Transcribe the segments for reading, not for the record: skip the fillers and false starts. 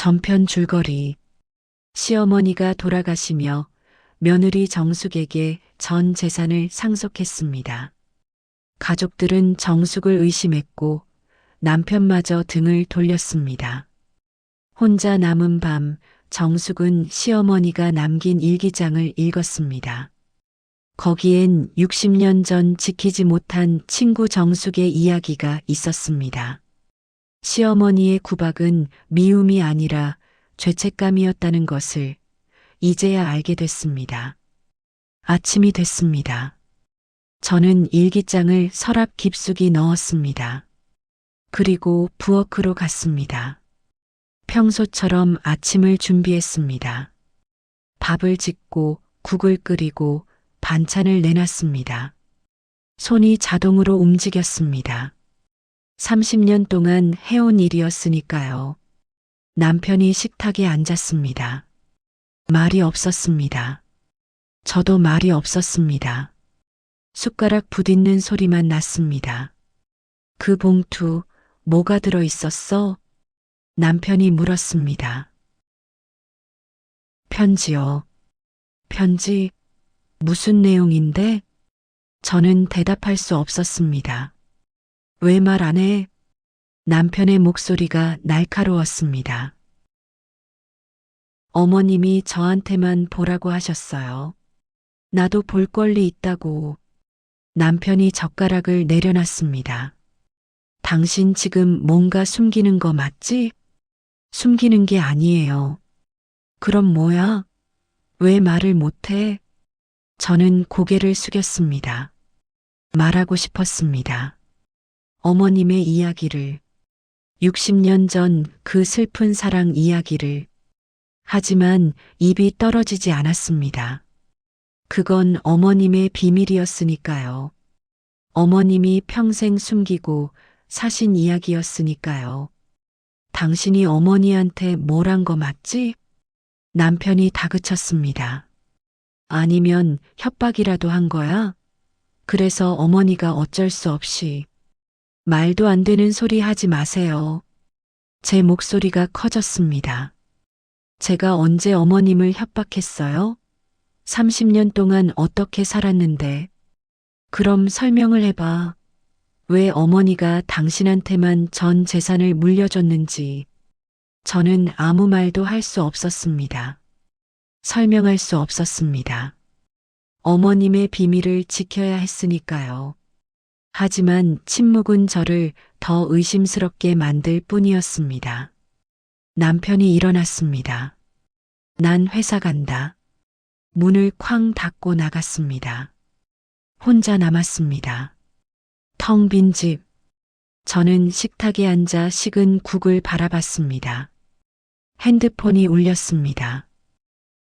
전편 줄거리. 시어머니가 돌아가시며 며느리 정숙에게 전 재산을 상속했습니다. 가족들은 정숙을 의심했고 남편마저 등을 돌렸습니다. 혼자 남은 밤 정숙은 시어머니가 남긴 일기장을 읽었습니다. 거기엔 60년 전 지키지 못한 친구 정숙의 이야기가 있었습니다. 시어머니의 구박은 미움이 아니라 죄책감이었다는 것을 이제야 알게 됐습니다. 아침이 됐습니다. 저는 일기장을 서랍 깊숙이 넣었습니다. 그리고 부엌으로 갔습니다. 평소처럼 아침을 준비했습니다. 밥을 짓고 국을 끓이고 반찬을 내놨습니다. 손이 자동으로 움직였습니다. 30년 동안 해온 일이었으니까요. 남편이 식탁에 앉았습니다. 말이 없었습니다. 저도 말이 없었습니다. 숟가락 부딪는 소리만 났습니다. 그 봉투, 뭐가 들어 있었어? 남편이 물었습니다. 편지요. 편지, 무슨 내용인데? 저는 대답할 수 없었습니다. 왜 말 안 해? 남편의 목소리가 날카로웠습니다. 어머님이 저한테만 보라고 하셨어요. 나도 볼 권리 있다고. 남편이 젓가락을 내려놨습니다. 당신 지금 뭔가 숨기는 거 맞지? 숨기는 게 아니에요. 그럼 뭐야? 왜 말을 못해? 저는 고개를 숙였습니다. 말하고 싶었습니다. 어머님의 이야기를, 60년 전 그 슬픈 사랑 이야기를. 하지만 입이 떨어지지 않았습니다. 그건 어머님의 비밀이었으니까요. 어머님이 평생 숨기고 사신 이야기였으니까요. 당신이 어머니한테 뭘 한 거 맞지? 남편이 다그쳤습니다. 아니면 협박이라도 한 거야? 그래서 어머니가 어쩔 수 없이. 말도 안 되는 소리 하지 마세요. 제 목소리가 커졌습니다. 제가 언제 어머님을 협박했어요? 30년 동안 어떻게 살았는데. 그럼 설명을 해봐. 왜 어머니가 당신한테만 전 재산을 물려줬는지. 저는 아무 말도 할 수 없었습니다. 설명할 수 없었습니다. 어머님의 비밀을 지켜야 했으니까요. 하지만 침묵은 저를 더 의심스럽게 만들 뿐이었습니다. 남편이 일어났습니다. 난 회사 간다. 문을 쾅 닫고 나갔습니다. 혼자 남았습니다. 텅 빈 집. 저는 식탁에 앉아 식은 국을 바라봤습니다. 핸드폰이 울렸습니다.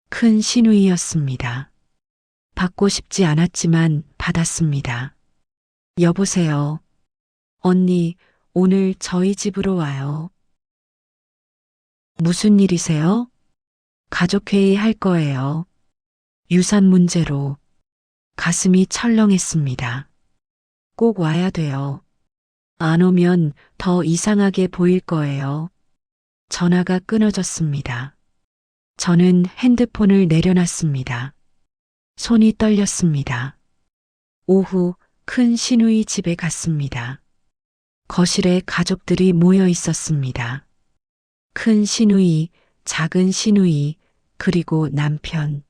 큰 신우이였습니다. 받고 싶지 않았지만 받았습니다. 여보세요. 언니, 오늘 저희 집으로 와요. 무슨 일이세요? 가족회의 할 거예요. 유산 문제로. 가슴이 철렁했습니다. 꼭 와야 돼요. 안 오면 더 이상하게 보일 거예요. 전화가 끊어졌습니다. 저는 핸드폰을 내려놨습니다. 손이 떨렸습니다. 오후 큰 시누이 집에 갔습니다. 거실에 가족들이 모여 있었습니다. 큰 시누이, 작은 시누이, 그리고 남편.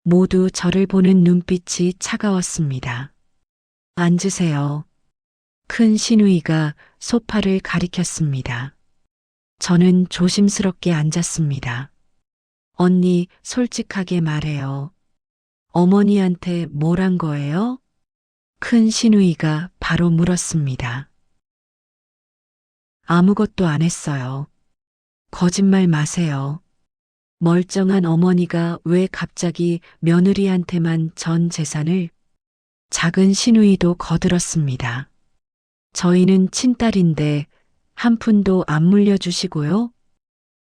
모두 저를 보는 눈빛이 차가웠습니다. 앉으세요. 큰 시누이가 소파를 가리켰습니다. 저는 조심스럽게 앉았습니다. 언니, 솔직하게 말해요. 어머니한테 뭘 한 거예요? 큰 시누이가 바로 물었습니다. 아무것도 안 했어요. 거짓말 마세요. 멀쩡한 어머니가 왜 갑자기 며느리한테만 전 재산을. 작은 시누이도 거들었습니다. 저희는 친딸인데 한 푼도 안 물려주시고요.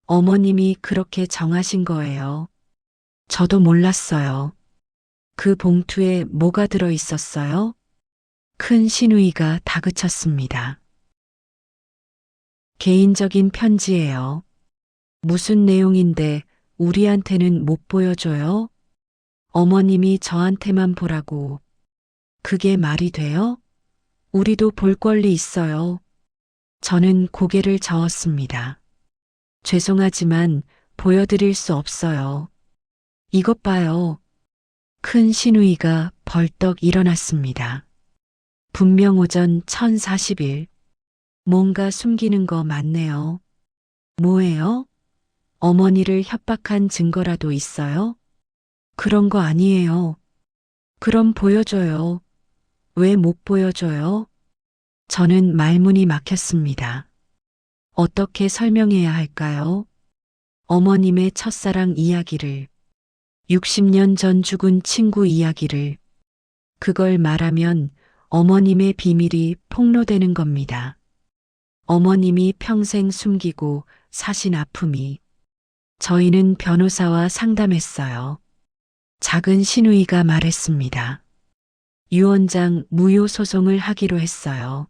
어머님이 그렇게 정하신 거예요. 저도 몰랐어요. 그 봉투에 뭐가 들어 있었어요? 큰 시누이가 다그쳤습니다. 개인적인 편지예요. 무슨 내용인데 우리한테는 못 보여줘요? 어머님이 저한테만 보라고. 그게 말이 돼요? 우리도 볼 권리 있어요. 저는 고개를 저었습니다. 죄송하지만 보여드릴 수 없어요. 이것 봐요. 큰 시누이가 벌떡 일어났습니다. 분명 오전 1040일. 뭔가 숨기는 거 맞네요. 뭐예요? 어머니를 협박한 증거라도 있어요? 그런 거 아니에요. 그럼 보여줘요. 왜 못 보여줘요? 저는 말문이 막혔습니다. 어떻게 설명해야 할까요? 어머님의 첫사랑 이야기를, 60년 전 죽은 친구 이야기를, 그걸 말하면 어머님의 비밀이 폭로되는 겁니다. 어머님이 평생 숨기고 사신 아픔이. 저희는 변호사와 상담했어요. 작은 시누이가 말했습니다. 유언장 무효 소송을 하기로 했어요.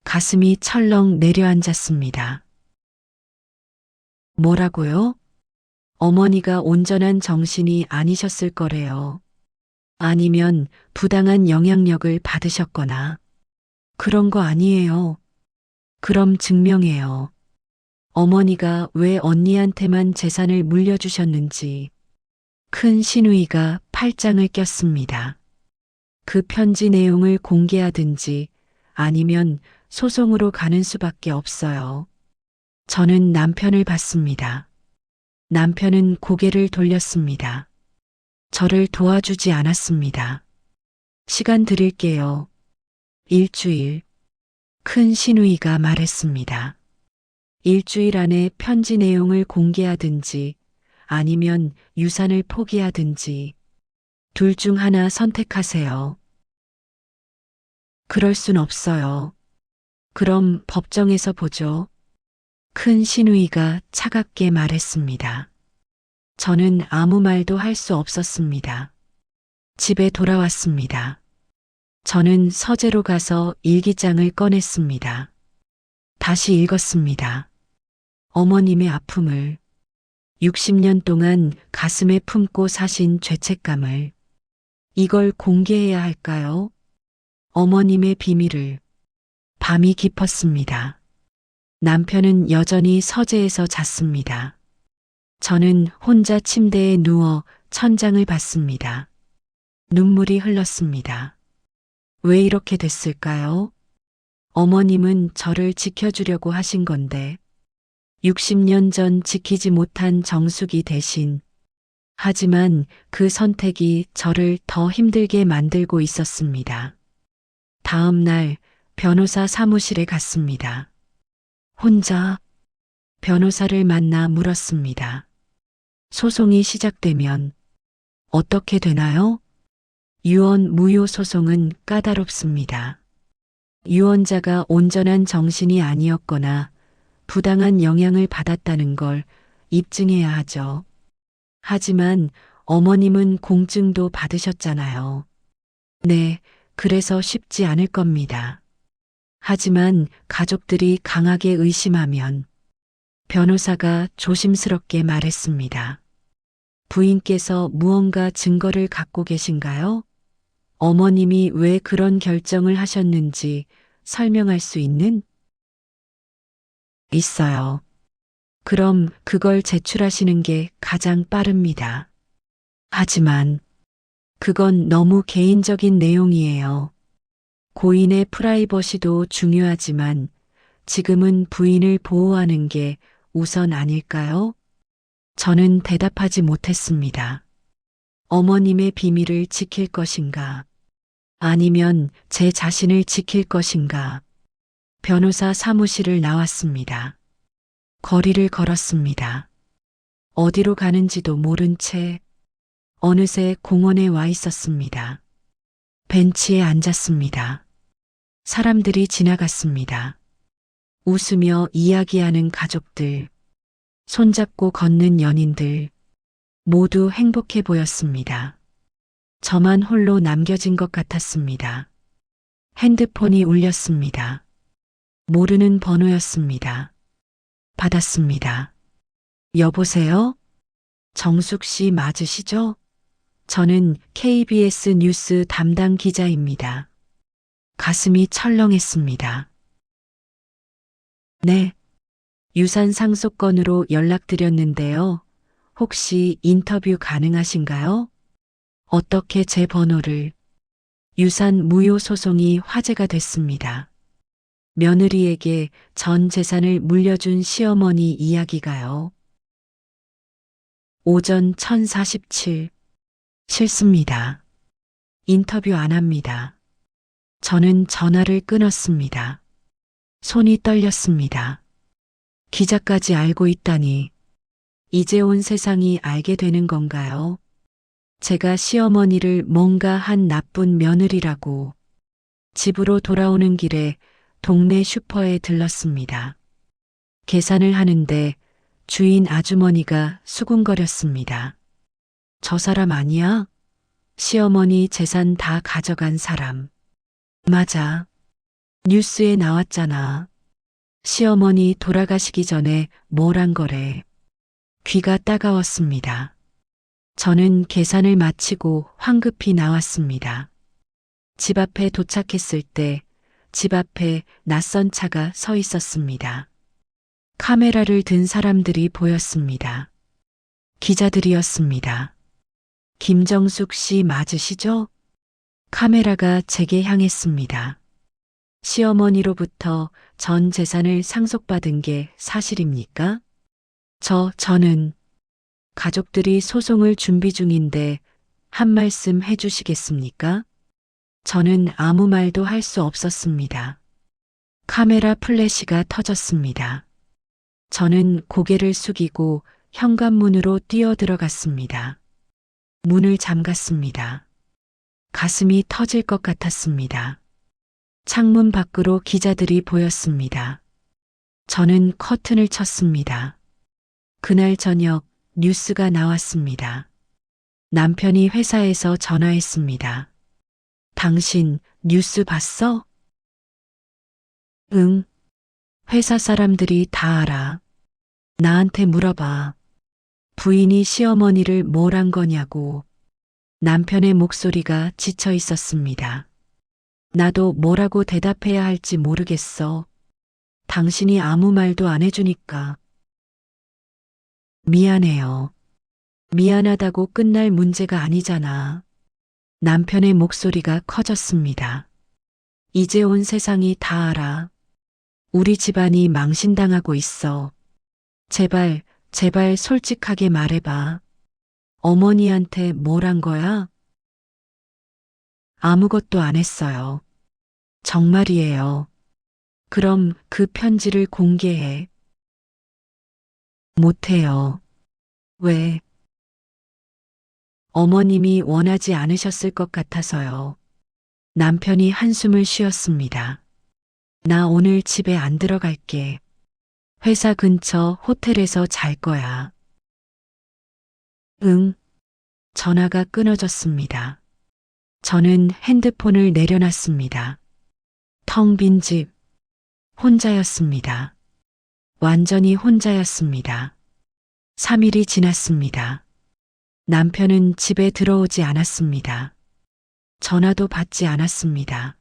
가슴이 철렁 내려앉았습니다. 뭐라고요? 어머니가 온전한 정신이 아니셨을 거래요. 아니면 부당한 영향력을 받으셨거나. 그런 거 아니에요. 그럼 증명해요. 어머니가 왜 언니한테만 재산을 물려주셨는지. 큰 시누이가 팔짱을 꼈습니다. 그 편지 내용을 공개하든지 아니면 소송으로 가는 수밖에 없어요. 저는 남편을 봤습니다. 남편은 고개를 돌렸습니다. 저를 도와주지 않았습니다. 시간 드릴게요. 일주일. 큰 시누이가 말했습니다. 일주일 안에 편지 내용을 공개하든지 아니면 유산을 포기하든지 둘 중 하나 선택하세요. 그럴 순 없어요. 그럼 법정에서 보죠. 큰 시누이가 차갑게 말했습니다. 저는 아무 말도 할 수 없었습니다. 집에 돌아왔습니다. 저는 서재로 가서 일기장을 꺼냈습니다. 다시 읽었습니다. 어머님의 아픔을, 60년 동안 가슴에 품고 사신 죄책감을. 이걸 공개해야 할까요? 어머님의 비밀을. 밤이 깊었습니다. 남편은 여전히 서재에서 잤습니다. 저는 혼자 침대에 누워 천장을 봤습니다. 눈물이 흘렀습니다. 왜 이렇게 됐을까요? 어머님은 저를 지켜주려고 하신 건데, 60년 전 지키지 못한 정숙이 대신. 하지만 그 선택이 저를 더 힘들게 만들고 있었습니다. 다음 날 변호사 사무실에 갔습니다. 혼자 변호사를 만나 물었습니다. 소송이 시작되면 어떻게 되나요? 유언 무효 소송은 까다롭습니다. 유언자가 온전한 정신이 아니었거나 부당한 영향을 받았다는 걸 입증해야 하죠. 하지만 어머님은 공증도 받으셨잖아요. 네, 그래서 쉽지 않을 겁니다. 하지만 가족들이 강하게 의심하면. 변호사가 조심스럽게 말했습니다. 부인께서 무언가 증거를 갖고 계신가요? 어머님이 왜 그런 결정을 하셨는지 설명할 수 있는? 있어요. 그럼 그걸 제출하시는 게 가장 빠릅니다. 하지만 그건 너무 개인적인 내용이에요. 고인의 프라이버시도 중요하지만 지금은 부인을 보호하는 게 우선 아닐까요? 저는 대답하지 못했습니다. 어머님의 비밀을 지킬 것인가? 아니면 제 자신을 지킬 것인가? 변호사 사무실을 나왔습니다. 거리를 걸었습니다. 어디로 가는지도 모른 채 어느새 공원에 와 있었습니다. 벤치에 앉았습니다. 사람들이 지나갔습니다. 웃으며 이야기하는 가족들, 손잡고 걷는 연인들, 모두 행복해 보였습니다. 저만 홀로 남겨진 것 같았습니다. 핸드폰이 울렸습니다. 모르는 번호였습니다. 받았습니다. 여보세요? 정숙 씨 맞으시죠? 저는 KBS 뉴스 담당 기자입니다. 가슴이 철렁했습니다. 네, 유산 상속건으로 연락드렸는데요. 혹시 인터뷰 가능하신가요? 어떻게 제 번호를? 유산 무효 소송이 화제가 됐습니다. 며느리에게 전 재산을 물려준 시어머니 이야기가요. 오전 1047. 싫습니다. 인터뷰 안 합니다. 저는 전화를 끊었습니다. 손이 떨렸습니다. 기자까지 알고 있다니. 이제 온 세상이 알게 되는 건가요? 제가 시어머니를 뭔가 한 나쁜 며느리라고. 집으로 돌아오는 길에 동네 슈퍼에 들렀습니다. 계산을 하는데 주인 아주머니가 수군거렸습니다. 저 사람 아니야? 시어머니 재산 다 가져간 사람. 맞아. 뉴스에 나왔잖아. 시어머니 돌아가시기 전에 뭘 한 거래. 귀가 따가웠습니다. 저는 계산을 마치고 황급히 나왔습니다. 집 앞에 도착했을 때 집 앞에 낯선 차가 서 있었습니다. 카메라를 든 사람들이 보였습니다. 기자들이었습니다. 김정숙 씨 맞으시죠? 카메라가 제게 향했습니다. 시어머니로부터 전 재산을 상속받은 게 사실입니까? 저는 가족들이 소송을 준비 중인데 한 말씀 해주시겠습니까? 저는 아무 말도 할 수 없었습니다. 카메라 플래시가 터졌습니다. 저는 고개를 숙이고 현관문으로 뛰어들어갔습니다. 문을 잠갔습니다. 가슴이 터질 것 같았습니다. 창문 밖으로 기자들이 보였습니다. 저는 커튼을 쳤습니다. 그날 저녁 뉴스가 나왔습니다. 남편이 회사에서 전화했습니다. 당신 뉴스 봤어? 응. 회사 사람들이 다 알아. 나한테 물어봐. 부인이 시어머니를 뭘 한 거냐고. 남편의 목소리가 지쳐 있었습니다. 나도 뭐라고 대답해야 할지 모르겠어. 당신이 아무 말도 안 해주니까. 미안해요. 미안하다고 끝날 문제가 아니잖아. 남편의 목소리가 커졌습니다. 이제 온 세상이 다 알아. 우리 집안이 망신당하고 있어. 제발 솔직하게 말해봐. 어머니한테 뭘 한 거야? 아무것도 안 했어요. 정말이에요. 그럼 그 편지를 공개해. 못해요. 왜? 어머님이 원하지 않으셨을 것 같아서요. 남편이 한숨을 쉬었습니다. 나 오늘 집에 안 들어갈게. 회사 근처 호텔에서 잘 거야. 응. 전화가 끊어졌습니다. 저는 핸드폰을 내려놨습니다. 텅 빈 집. 혼자였습니다. 완전히 혼자였습니다. 3일이 지났습니다. 남편은 집에 들어오지 않았습니다. 전화도 받지 않았습니다.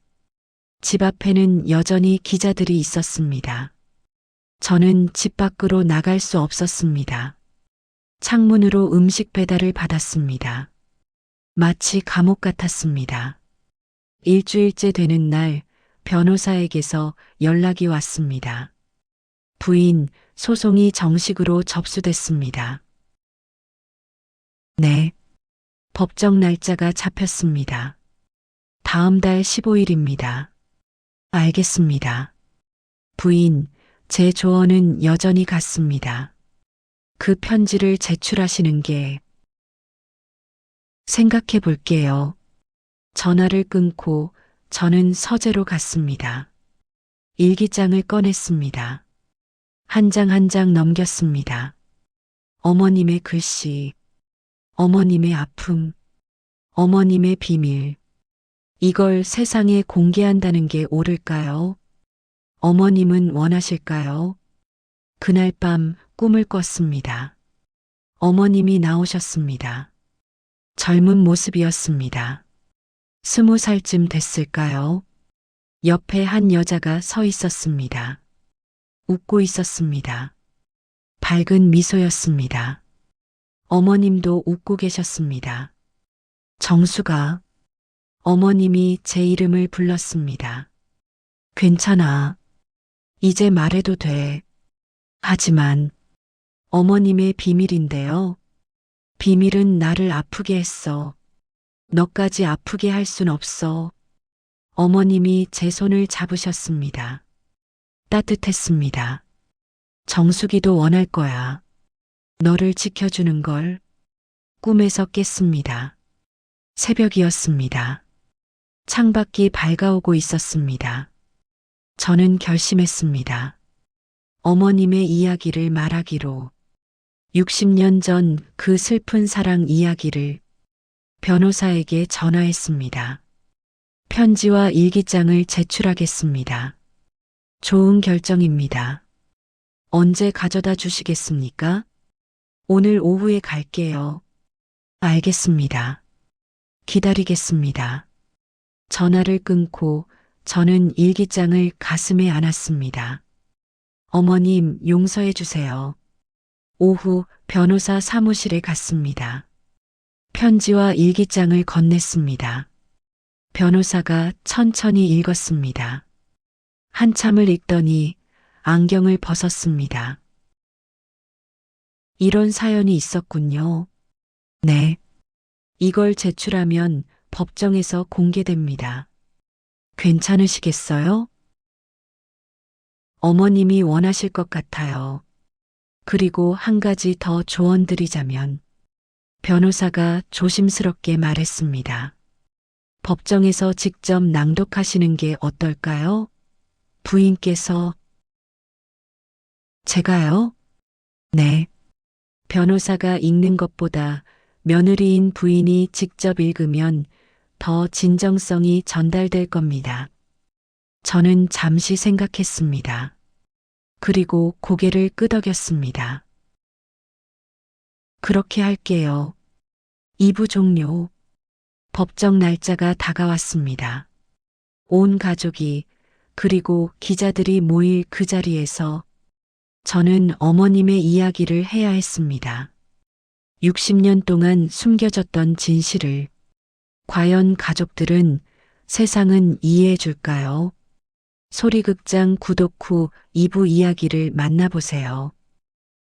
집 앞에는 여전히 기자들이 있었습니다. 저는 집 밖으로 나갈 수 없었습니다. 창문으로 음식 배달을 받았습니다. 마치 감옥 같았습니다. 일주일째 되는 날 변호사에게서 연락이 왔습니다. 부인, 소송이 정식으로 접수됐습니다. 네. 법정 날짜가 잡혔습니다. 다음 달 15일입니다. 알겠습니다. 부인, 제 조언은 여전히 같습니다. 그 편지를 제출하시는 게 생각해 볼게요. 전화를 끊고 저는 서재로 갔습니다. 일기장을 꺼냈습니다. 한 장 한 장 넘겼습니다. 어머님의 글씨, 어머님의 아픔, 어머님의 비밀. 이걸 세상에 공개한다는 게 옳을까요? 어머님은 원하실까요? 그날 밤 꿈을 꿨습니다. 어머님이 나오셨습니다. 젊은 모습이었습니다. 20살쯤 됐을까요? 옆에 한 여자가 서 있었습니다. 웃고 있었습니다. 밝은 미소였습니다. 어머님도 웃고 계셨습니다. 정수가, 어머님이 제 이름을 불렀습니다. 괜찮아. 이제 말해도 돼. 하지만 어머님의 비밀인데요. 비밀은 나를 아프게 했어. 너까지 아프게 할 순 없어. 어머님이 제 손을 잡으셨습니다. 따뜻했습니다. 정수기도 원할 거야. 너를 지켜주는 걸. 꿈에서 깼습니다. 새벽이었습니다. 창밖이 밝아오고 있었습니다. 저는 결심했습니다. 어머님의 이야기를 말하기로. 60년 전 그 슬픈 사랑 이야기를 변호사에게 전화했습니다. 편지와 일기장을 제출하겠습니다. 좋은 결정입니다. 언제 가져다 주시겠습니까? 오늘 오후에 갈게요. 알겠습니다. 기다리겠습니다. 전화를 끊고 저는 일기장을 가슴에 안았습니다. 어머님, 용서해 주세요. 오후 변호사 사무실에 갔습니다. 편지와 일기장을 건넸습니다. 변호사가 천천히 읽었습니다. 한참을 읽더니 안경을 벗었습니다. 이런 사연이 있었군요. 네. 이걸 제출하면 법정에서 공개됩니다. 괜찮으시겠어요? 어머님이 원하실 것 같아요. 그리고 한 가지 더 조언드리자면, 변호사가 조심스럽게 말했습니다. 법정에서 직접 낭독하시는 게 어떨까요? 부인께서. 제가요? 네. 변호사가 읽는 것보다 며느리인 부인이 직접 읽으면 더 진정성이 전달될 겁니다. 저는 잠시 생각했습니다. 그리고 고개를 끄덕였습니다. 그렇게 할게요. 2부 종료. 법정 날짜가 다가왔습니다. 온 가족이 그리고 기자들이 모일 그 자리에서 저는 어머님의 이야기를 해야 했습니다. 60년 동안 숨겨졌던 진실을 과연 가족들은, 세상은 이해해 줄까요? 소리극장 구독 후 2부 이야기를 만나보세요.